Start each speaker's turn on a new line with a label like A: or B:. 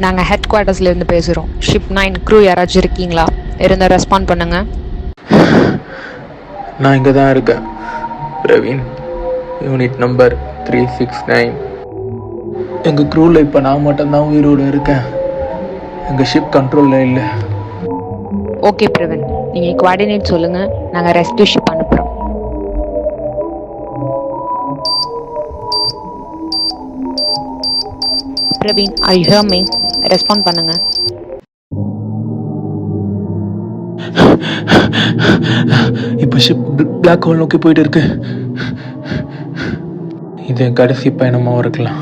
A: நாங்கள் ஹெட் குவார்ட்டர்ஸ்லேருந்து பேசுகிறோம். Ship 9 crew யாராச்சும் இருக்கீங்களா? இருந்தால் ரெஸ்பாண்ட் பண்ணுங்கள்.
B: நான் இங்கே தான் இருக்கேன் பிரவீன், யூனிட் நம்பர் 369. எங்கள் க்ரூவில் இப்போ நான் மட்டும்தான் உயிரோடு இருக்கேன். எங்கள் ஷிப் கண்ட்ரோலில் இல்லை.
A: ஓகே பிரவீன், நீங்கள் கோஆர்டினேட் சொல்லுங்கள், நாங்கள் ரெஸ்க்யூ ஷிப் அனுப்புகிறோம். பிரவீன், ஐ ஹியர் மீ? ரெஸ்பாண்ட் பண்ணுங்கள்.
B: இப்போ ஷிப் பிளாக் ஹோல் நோக்கி போயிட்டு இருக்கு. இது என் கடைசி பயணமாக இருக்கலாம்.